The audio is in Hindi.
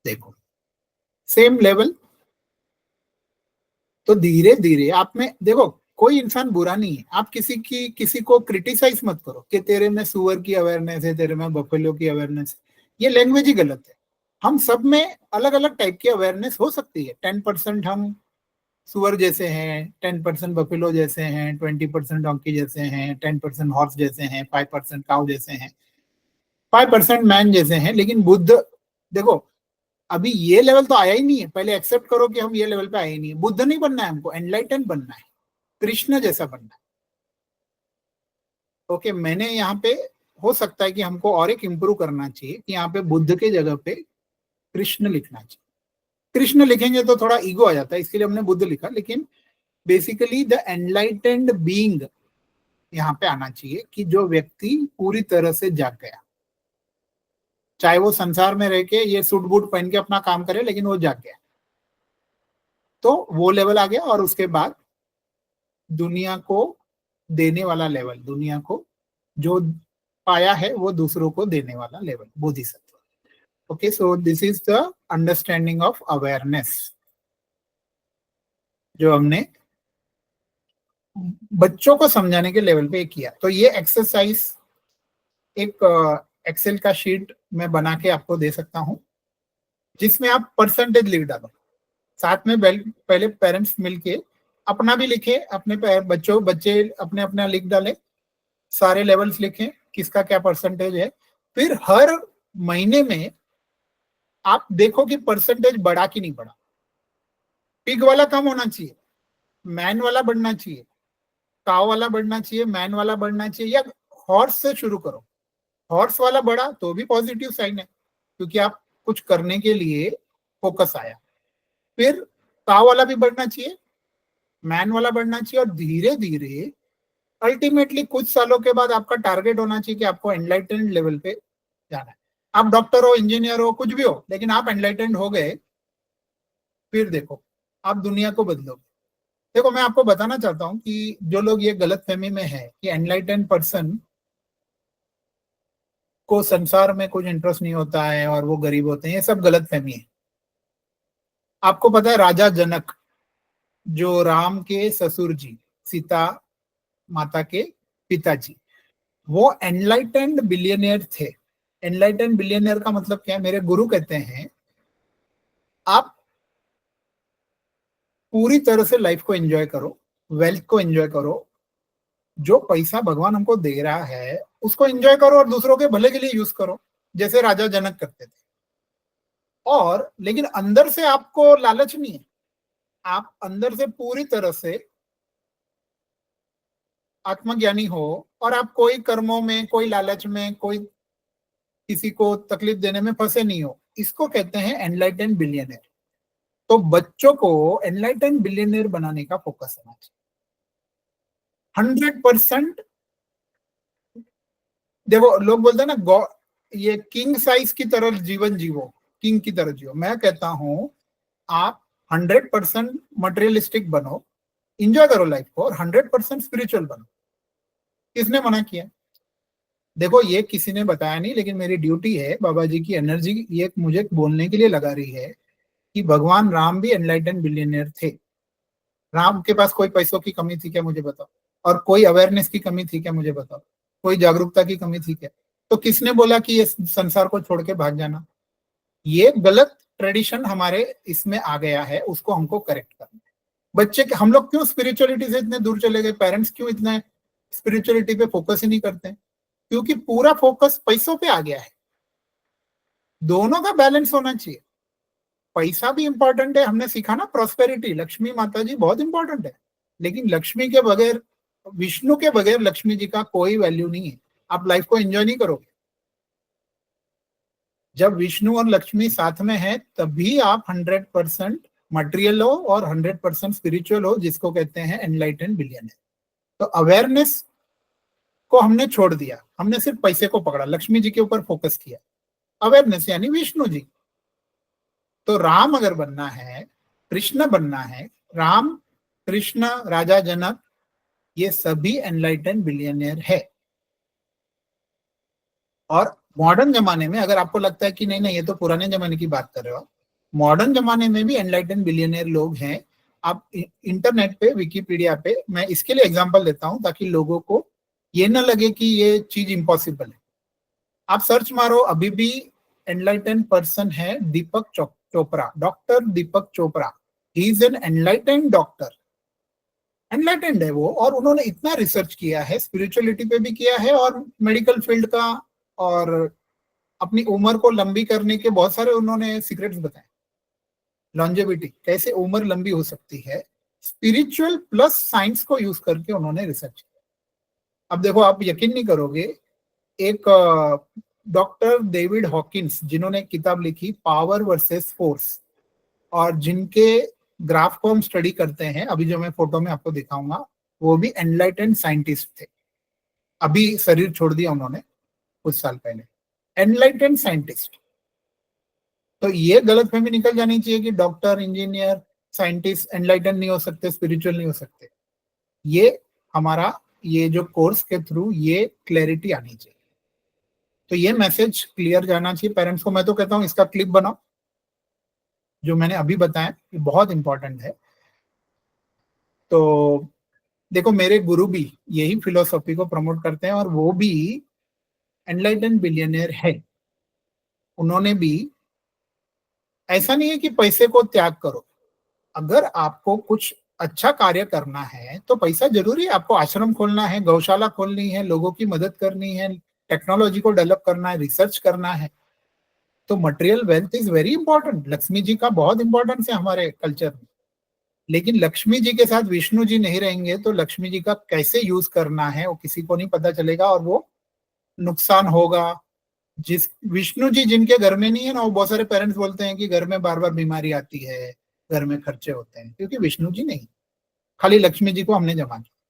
देखो सेम लेवल। तो धीरे धीरे आप में देखो, कोई इंसान बुरा नहीं है, आप किसी को क्रिटिसाइज मत करो कि तेरे में सुअर की अवेयरनेस है, तेरे में बफेलो की अवेयरनेस है। ये लैंग्वेज ही गलत है। हम सब में अलग अलग टाइप की अवेयरनेस हो सकती है। 10% हम सुअर जैसे हैं, 10% बफेलो जैसे हैं, 20% डोंकी जैसे हैं, 10% हॉर्स जैसे हैं, 5% काउ जैसे हैं, 5% मैन जैसे हैं। लेकिन बुद्ध, देखो अभी ये लेवल तो आया ही नहीं है। पहले एक्सेप्ट करो कि हम ये लेवल पे आए ही नहीं है। बुद्ध नहीं बनना है हमको, एनलाइटन बनना है, कृष्ण जैसा बनना है। ओके, मैंने यहाँ पे, हो सकता है कि हमको और एक इम्प्रूव करना चाहिए कि यहाँ पे बुद्ध के जगह पे कृष्ण लिखना चाहिए। कृष्ण लिखेंगे तो थोड़ा ईगो आ जाता है, इसके लिए हमने बुद्ध लिखा। लेकिन बेसिकली द एनलाइटेंड बीइंग यहाँ पे आना चाहिए, कि जो व्यक्ति पूरी तरह से जाग गया, चाहे वो संसार में रह के ये सूट बूट पहन के अपना काम करे, लेकिन वो जाग गया। तो वो लेवल आ गया। और उसके बाद दुनिया को देने वाला लेवल, दुनिया को जो पाया है वो दूसरों को देने वाला level, Bodhisattva. Okay, so this is the understanding of awareness जो हमने बच्चों को समझाने के लेवल पे किया। तो ये एक्सरसाइज एक एक्सेल का शीट में बना के आपको दे सकता हूं, जिसमें आप परसेंटेज लिख डालो। साथ में पहले पेरेंट्स मिलके अपना भी लिखे, अपने बच्चे अपने अपना लिख डाले, सारे लेवल्स लिखें, किसका क्या परसेंटेज है। फिर हर महीने में आप देखो कि परसेंटेज बढ़ा कि नहीं बढ़ा। पिग वाला कम होना चाहिए, मैन वाला बढ़ना चाहिए, काव वाला बढ़ना चाहिए, मैन वाला बढ़ना चाहिए, या हॉर्स से शुरू करो। हॉर्स वाला बढ़ा तो भी पॉजिटिव साइन है, क्योंकि आप कुछ करने के लिए फोकस आया। फिर काव वाला भी बढ़ना चाहिए, मैन वाला बढ़ना चाहिए, और धीरे धीरे अल्टीमेटली कुछ सालों के बाद आपका टारगेट होना चाहिए कि आपको एनलाइटेंड लेवल पे जाना है। आप डॉक्टर हो, इंजीनियर हो, कुछ भी हो, लेकिन आप एनलाइटेंड हो गए, फिर देखो आप दुनिया को बदलोगे। देखो मैं आपको बताना चाहता हूं कि जो लोग ये गलत फहमी में है कि एनलाइटेंड पर्सन को संसार में कुछ इंटरेस्ट नहीं होता है और वो गरीब होते हैं, ये सब गलत फहमी है। आपको पता है राजा जनक, जो राम के ससुर जी, सीता माता के पिताजी, वो एनलाइटेंड बिलियनियर थे। एनलाइटेंड बिलियनियर का मतलब क्या है? मेरे गुरु कहते हैं आप पूरी तरह से लाइफ को एंजॉय करो, वेल्थ को एंजॉय करो, जो पैसा भगवान हमको दे रहा है उसको एंजॉय करो और दूसरों के भले के लिए यूज करो, जैसे राजा जनक करते थे। और लेकिन अंदर से आपको लालच नहीं है, आप अंदर से पूरी तरह से आत्मज्ञानी हो, और आप कोई कर्मों में, कोई लालच में, कोई किसी को तकलीफ देने में फंसे नहीं हो। इसको कहते हैं एनलाइटेंड बिलियनियर। तो बच्चों को एनलाइटेंड बिलियनियर बनाने का फोकस होना चाहिए 100%। देखो लोग बोलते हैं ना ये किंग साइज की तरह जीवन जीवो, किंग की तरह जियो। मैं कहता हूं आप 100% मटेरियलिस्टिक बनो, इंजॉय करो लाइफ को, और 100% स्पिरिचुअल बनो। किसने मना किया? देखो ये किसी ने बताया नहीं, लेकिन मेरी ड्यूटी है, बाबा जी की एनर्जी ये मुझे बोलने के लिए लगा रही है कि भगवान राम भी एनलाइटेंड बिलियनियर थे। राम के पास कोई पैसों की कमी थी क्या? मुझे बताओ। और कोई अवेयरनेस की कमी थी क्या? मुझे बताओ। कोई जागरूकता की कमी थी क्या? तो किसने बोला कि ये संसार को छोड़ के भाग जाना? ये गलत ट्रेडिशन हमारे इसमें आ गया है, उसको हमको करेक्ट करना है। बच्चे के, हम लोग क्यों स्पिरिचुअलिटी से इतने दूर चले गए? पेरेंट्स क्यों इतने स्पिरिचुअलिटी पे फोकस ही नहीं करते? क्योंकि पूरा फोकस पैसों पे आ गया है। दोनों का बैलेंस होना चाहिए। पैसा भी इंपॉर्टेंट है, हमने सीखा ना, प्रॉस्पेरिटी, लक्ष्मी माता जी बहुत इंपॉर्टेंट है, लेकिन लक्ष्मी के बगैर, विष्णु के बगैर लक्ष्मी जी का कोई वैल्यू नहीं है। आप लाइफ को एंजॉय नहीं करोगे। जब विष्णु और लक्ष्मी साथ में है तभी आप 100% मटेरियल हो और 100% स्पिरिचुअल हो, जिसको कहते हैं एनलाइटेंड बिलियनर। तो अवेयरनेस को हमने छोड़ दिया, हमने सिर्फ पैसे को पकड़ा, लक्ष्मी जी के ऊपर फोकस किया। अवेयरनेस यानी विष्णु जी। तो राम अगर बनना है, कृष्ण बनना है, राम, कृष्ण, राजा जनक, ये सभी एनलाइटेंड बिलियनियर है। और मॉडर्न जमाने में अगर आपको लगता है कि नहीं नहीं ये तो पुराने जमाने की बात कर रहे हो, मॉडर्न जमाने में भी एनलाइटन बिलियनियर लोग हैं। आप इंटरनेट पे, विकिपीडिया पे, मैं इसके लिए एग्जांपल देता हूं ताकि लोगों को ये ना लगे कि ये चीज इम्पॉसिबल है। आप सर्च मारो, अभी भी एनलाइटन पर्सन है Deepak Chopra, doctor Deepak Chopra. He is an enlighten doctor, enlightened है वो, और उन्होंने इतना रिसर्च किया है, स्पिरिचुअलिटी पे भी किया है और मेडिकल फील्ड का, और अपनी उम्र को लंबी करने के बहुत सारे उन्होंने सीक्रेट्स बताए। लॉन्जेविटी, कैसे उम्र लंबी हो सकती है, स्पिरिचुअल प्लस साइंस को यूज करके उन्होंने रिसर्च किया। अब देखो, आप यकीन नहीं करोगे, एक डॉक्टर डेविड हॉकिंस, जिन्होंने किताब लिखी पावर वर्सेस फोर्स, और जिनके ग्राफ को हम स्टडी करते हैं, अभी जो मैं फोटो में आपको दिखाऊंगा, वो भी एनलाइटेंड साइंटिस्ट थे। अभी शरीर छोड़ दिया उन्होंने कुछ साल पहले। Enlightened scientist. तो ये गलतफहमी निकल जानी चाहिए कि डॉक्टर, इंजीनियर, साइंटिस्ट एनलाइटन नहीं हो सकते, स्पिरिचुअल नहीं हो सकते। ये हमारा, ये जो कोर्स के थ्रू ये क्लैरिटी आनी चाहिए। तो ये मैसेज क्लियर जाना चाहिए पेरेंट्स को। मैं तो कहता हूँ इसका क्लिप बनाओ, जो मैंने अभी बताया, ये बहुत इंपॉर्टेंट है। तो देखो, मेरे गुरु भी यही फिलोसॉफी को प्रमोट करते हैं और वो भी एनलाइटन बिलियनियर है। उन्होंने भी, ऐसा नहीं है कि पैसे को त्याग करो, अगर आपको कुछ अच्छा कार्य करना है तो पैसा जरूरी है। आपको आश्रम खोलना है, गौशाला खोलनी है, लोगों की मदद करनी है, टेक्नोलॉजी को डेवलप करना है, रिसर्च करना है, तो material wealth is very important. Lakshmi ji का बहुत इंपॉर्टेंस है हमारे कल्चर में। लेकिन लक्ष्मी जी के साथ विष्णु जी नहीं रहेंगे तो लक्ष्मी जी का कैसे यूज करना है वो किसी को नहीं पता चलेगा, और वो नुकसान होगा। जिस विष्णु जी जिनके घर में नहीं है ना, वो बहुत सारे पेरेंट्स बोलते हैं कि घर में बार बार बीमारी आती है, घर में खर्चे होते हैं, क्योंकि विष्णु जी नहीं, खाली लक्ष्मी जी को हमने जमा किया।